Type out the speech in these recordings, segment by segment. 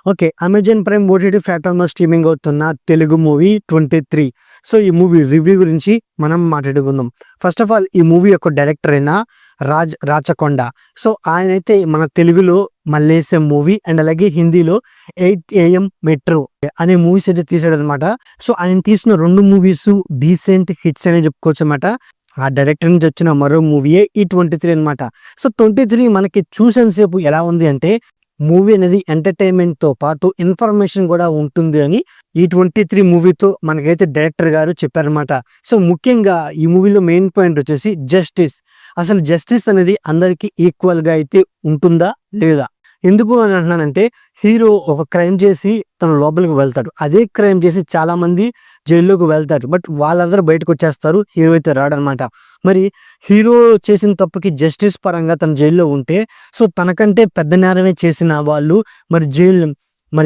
Okay. Amazon prime OTT ప్లాట్‌ఫామ్‌లో streaming అవుతున్న Telugu movie 23. So, ఈ మూవీ రివ్యూ గురించి మనం మాట్లాడుకుందాం. ఫస్ట్ ఆఫ్ ఆల్ ఈ మూవీ యొక్క డైరెక్టర్ అయిన రాచకొండ. సో, ఆయనైతే మన తెలుగులో 'మల్లేశం' మూవీ అండ్ అలాగే హిందీలో 8 AM మెట్రో అనే మూవీస్ అయితే తీశాడనమాట. సో, ఆయన తీసిన 2 మూవీసు డీసెంట్ హిట్స్ అనే చెప్పుకోవచ్చనమాట. ఆ డైరెక్టర్ నుంచి వచ్చిన మరో మూవీయే ఈ 23 అనమాట. సో, 23 మనకి చూసేంత సేపు ఎలా ఉంది అంటే మూవీ అనేది ఎంటర్‌టైన్‌మెంట్‌తో పాటు ఇన్ఫర్మేషన్ గూడా ఉంటుంది అని ఈ 23 మూవీతో మనకైతే డైరెక్టర్ గారు చెప్పారనమాట. సో, ముఖ్యంగా ఈ మూవీలో మెయిన్ పాయింట్ వచ్చేసి జస్టిస్. అసలు జస్టిస్ అనేది అందరికీ ఈక్వల్‌గా అయితే ఉంటుందా? లేదా? ఎందుకు అని అంటున్నానంటే హీరో ఒక క్రైమ్ చేసి తను లోపలికి వెళ్తాడు. అదే క్రైమ్ చేసి చాలామంది జైల్లోకి వెళ్తారు. బట్ వాళ్ళందరూ బయటకొచ్చేస్తారు. హీరో అయితే రాడనమాట. మరి హీరో చేసిన తప్పుకి జస్టిస్ పరంగా తను జైల్లో ఉంటే సో, తనకంటే పెద్ద నేరమే చేసిన వాళ్ళు మరి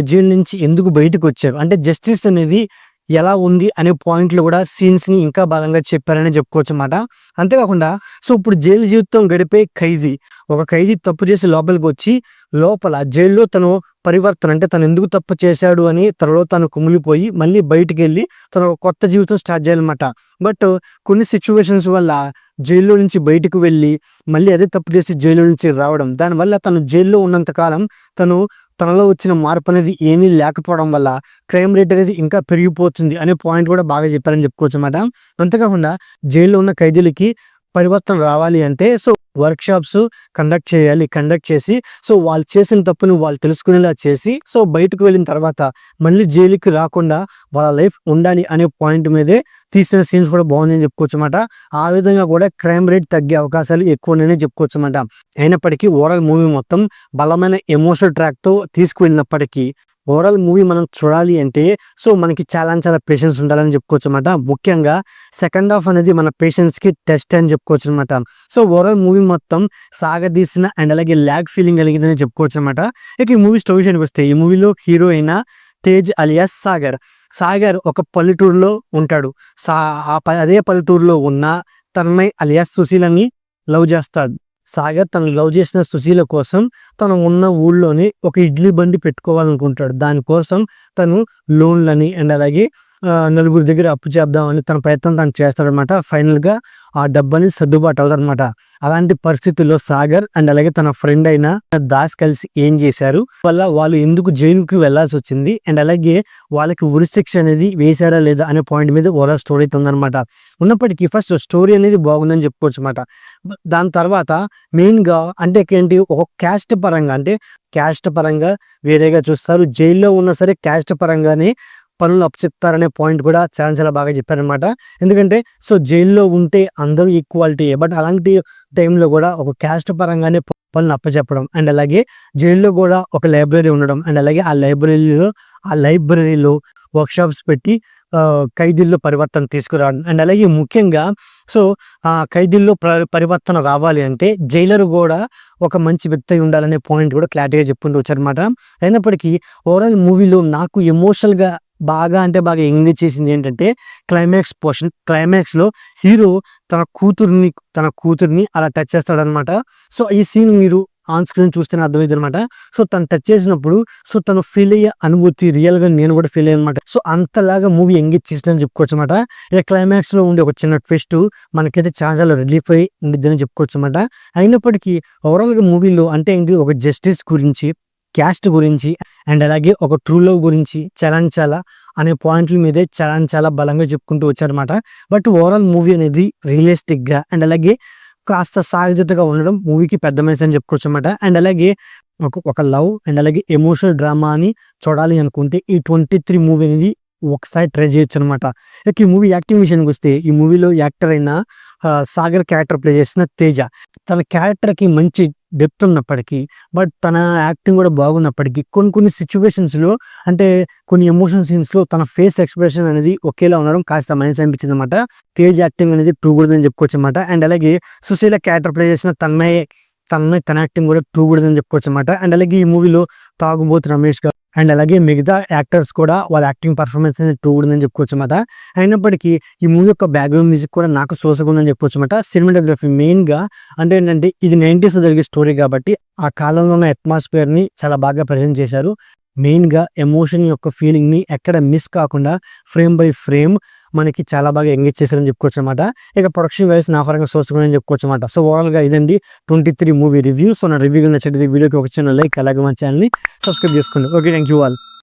జైలు నుంచి ఎందుకు బయటకొచ్చారు? అంటే జస్టిస్ అనేది ఎలా ఉంది అనే పాయింట్లు కూడా సీన్స్‌ని ఇంకా బలంగా చెప్పారనే చెప్పుకోవచ్చనమాట. అంతేకాకుండా సో, ఇప్పుడు జైలు జీవితం గడిపే ఖైదీ. ఒక ఖైదీ తప్పు చేసి లోపలికొచ్చి లోపల జైల్లో తను పరివర్తన అంటే తను ఎందుకు తప్పు చేశాడు అని తనలో తాను కుమిలిపోయి మళ్ళీ బయటికెళ్ళి తను ఒక కొత్త జీవితం స్టార్ట్ చేయాలన్నమాట. బట్ కొన్ని సిట్యుయేషన్స్ వల్ల జైల్లో నుంచి బయటకు వెళ్ళి మళ్ళీ అదే తప్పు చేసి జైల్లో నుంచి రావడం. దానివల్ల తను జైల్లో ఉన్నంత కాలం తనలో వచ్చిన మార్పు అనేది ఏమీ లేకపోవడం వల్ల క్రైమ్ రేట్ అనేది ఇంకా పెరిగిపోతుంది అనే పాయింట్ కూడా బాగా చెప్పారని చెప్పుకోవచ్చన్నమాట. అంతేకాకుండా జైల్లో ఉన్న ఖైదీలకి పరివర్తన రావాలి అంటే సో, వర్క్షాప్స్ కండక్ట్ చేయాలి. కండక్ట్ చేసి సో, వాళ్ళు చేసిన తప్పుని వాళ్ళు తెలుసుకునేలా చేసి సో, బయటకు వెళ్ళిన తర్వాత మళ్ళీ జైలుకి రాకుండా వాళ్ళ లైఫ్ ఉండాలి అనే పాయింట్ మీదే తీసిన సీన్స్ కూడా బాగుందని చెప్పుకోవచ్చన్నమాట. ఆ విధంగా కూడా క్రైమ్ రేట్ తగ్గే అవకాశాలు ఎక్కువనే చెప్పుకోవచ్చన్నమాట. అయినప్పటికీ ఓవరాల్ మూవీ మొత్తం బలమైన ఎమోషనల్ ట్రాక్‌తో తీసుకువెళ్ళినప్పటికీ ఓవరాల్ మూవీ మనం చూడాలి అంటే సో, మనకి చాలా పేషెన్స్ ఉండాలని చెప్పుకోవచ్చన్నమాట. ముఖ్యంగా సెకండ్ హాఫ్ అనేది మన పేషెన్స్‌కి టెస్ట్ అని చెప్పుకోవచ్చన్నమాట. సో, ఓవరాల్ మూవీ మొత్తం సాగదీసిన అండ్ అలాగే ల్యాగ్ ఫీలింగ్ కలిగిందని చెప్పుకోవచ్చన్నమాట. ఇక ఈ మూవీ స్టోరీ విషయానికి వస్తే ఈ మూవీలో హీరో అయిన తేజ్ అలియాస్ సాగర్ ఒక పల్లెటూరులో ఉంటాడు. అదే పల్లెటూరులో ఉన్న తన్మయ్ అలియాస్ సుశీలని లవ్ చేస్తాడు. సాగర్ తను లవ్ చేసిన సుశీల కోసం తను ఉన్న ఊళ్ళోనే ఒక ఇడ్లీ బండి పెట్టుకోవాలనుకుంటాడు. దానికోసం తను లోన్లని అండ్ అలాగే నలుగురి దగ్గర అప్పు చేద్దామని తన ప్రయత్నం తను చేస్తాడనమాట. ఫైనల్‌గా ఆ డబ్బని సర్దుబాటు అవుతాడనమాట. అలాంటి పరిస్థితుల్లో సాగర్ అండ్ అలాగే తన ఫ్రెండ్ అయిన దాస్ కలిసి ఏం చేశారు? వాళ్ళు ఎందుకు జైలుకి వెళ్లాల్సి వచ్చింది? అండ్ అలాగే వాళ్ళకి ఉరిశిక్ష అనేది వేశారా లేదా అనే పాయింట్ మీద ఓవరాల్ స్టోరీ అయితే ఉందనమాట. ఉన్నప్పటికీ ఫస్ట్ స్టోరీ అనేది బాగుందని చెప్పుకోవచ్చు అనమాట. దాని తర్వాత మెయిన్‌గా అంటే ఏంటి ఒక క్యాస్ట్ పరంగా వేరేగా చూస్తారు. జైల్లో ఉన్నా సరే క్యాస్ట్ పరంగానే పనులు అప్పచెప్తారనే పాయింట్ కూడా చాలా బాగా చెప్పారనమాట. ఎందుకంటే సో, జైల్లో ఉంటే అందరూ ఈక్వాలిటీయే. బట్ అలాంటి టైంలో కూడా ఒక క్యాస్ట్ పరంగానే పనులు అప్పచెప్పడం అండ్ అలాగే జైల్లో కూడా ఒక లైబ్రరీ ఉండడం అండ్ అలాగే ఆ లైబ్రరీలో వర్క్షాప్స్ పెట్టి ఖైదీల్లో పరివర్తన తీసుకురావడం అండ్ అలాగే ముఖ్యంగా సో, ఆ ఖైదీల్లో పరివర్తన రావాలి అంటే జైలర్ కూడా ఒక మంచి వ్యక్తి అయి ఉండాలనే పాయింట్ కూడా క్లారిటీగా చెప్పుకుంటూ వచ్చారనమాట. అయినప్పటికీ ఓవరాల్ మూవీలో నాకు ఎమోషనల్‌గా బాగా ఎంగేజ్ చేసింది ఏంటంటే క్లైమాక్స్ పోర్షన్. క్లైమాక్స్‌లో హీరో తన కూతుర్ని అలా టచ్ చేస్తాడనమాట. సో, ఈ సీన్ మీరు ఆన్ స్క్రీన్ చూస్తేనే అర్థమైందనమాట. సో, తను టచ్ చేసినప్పుడు సో, తను ఫీల్ అయ్యే అనుభూతి రియల్‌గా నేను కూడా ఫీల్ అయ్యాననమాట. సో, అంతలాగా మూవీ ఎంగేజ్ చేసిందని చెప్పుకోవచ్చనమాట. ఇక క్లైమాక్స్‌లో ఉండే ఒక చిన్న ట్విస్ట్ మనకైతే చాలా రిలీఫ్ అయ్యి ఉండిద్దని చెప్పుకోవచ్చనమాట. అయినప్పటికీ ఓవరాల్‌గా మూవీలో అంటే ఏంటి ఒక జస్టిస్ గురించి, క్యాస్ట్ గురించి అండ్ అలాగే ఒక ట్రూ లవ్ గురించి చాలా అనే పాయింట్ల మీదే చాలా బలంగా చెప్పుకుంటూ వచ్చారనమాట. బట్ ఓవరాల్ మూవీ అనేది రియలిస్టిక్‌గా అండ్ అలాగే కాస్త సాధ్యతగా ఉండడం మూవీకి పెద్ద మైనస్ అని చెప్పుకోవచ్చనమాట. అండ్ అలాగే ఒక లవ్ అండ్ అలాగే ఎమోషనల్ డ్రామా అని చూడాలి అనుకుంటే ఈ 23 మూవీ అనేది ఒకసారి ట్రై చేయొచ్చు అనమాట. ఇక ఈ మూవీ యాక్టింగ్ విషయానికి వస్తే ఈ మూవీలో యాక్టర్ అయిన సాగర్ క్యారెక్టర్ ప్లే చేసిన తేజ తన క్యారెక్టర్‌కి మంచి డెప్త్ ఉన్నప్పటికీ బట్ తన యాక్టింగ్ కూడా బాగున్నప్పటికీ కొన్ని సిచ్యువేషన్స్‌లో అంటే కొన్ని ఎమోషనల్ సీన్స్‌లో తన ఫేస్ ఎక్స్‌ప్రెషన్ అనేది ఒకేలా ఉండడం కాస్త మైనస్ అనిపించింది అనమాట. తేజ్ యాక్టింగ్ అనేది టూ గుడ్ అని చెప్పుకోవచ్చు అనమాట. అండ్ అలాగే సుశీల క్యారెక్టర్ ప్లే చేసిన తన్మయ్ తన యాక్టింగ్ కూడా టూ గుడ్ అని చెప్పుకోవచ్చు అనమాట. అండ్ అలాగే ఈ మూవీలో తాగుబోతు రమేష్ గారు అండ్ అలాగే మిగతా యాక్టర్స్ కూడా వాళ్ళ యాక్టింగ్ పర్ఫార్మెన్స్ అనేది టూ గుడ్ అని చెప్పుకోవచ్చు అనమాట. అయినప్పటికీ ఈ మూవీ యొక్క బ్యాక్గ్రౌండ్ మ్యూజిక్ కూడా నాకు సోసగా ఉందని చెప్పుకోవచ్చు అనమాట. సినిమాటోగ్రఫీ మెయిన్‌గా అంటే ఏంటంటే ఇది 90s జరిగే స్టోరీ కాబట్టి ఆ కాలంలో ఉన్న అట్మాస్ఫియర్‌ని చాలా బాగా ప్రెజెంట్ చేశారు. మెయిన్గా ఎమోషన్ యొక్క ఫీలింగ్ని ఎక్కడ మిస్ కాకుండా ఫ్రేమ్ బై ఫ్రేమ్ మనకి చాలా బాగా ఎంగేజ్ చేశారని చెప్పుకోవచ్చు అనమాట. ఇక ప్రొడక్షన్ వైస్ నా పరంగా సోర్స్ కూడా చెప్పుకోవచ్చు అనమాట. సో ఓవరాల్గా ఇదండి 23 మూవీ రివ్యూ. సో నా రివ్యూ నచ్చితే వీడియోకి ఒక చిన్న లైక్, అలాగే మన ఛానల్ని సబ్స్క్రైబ్ చేసుకోండి. Okay, thank you all.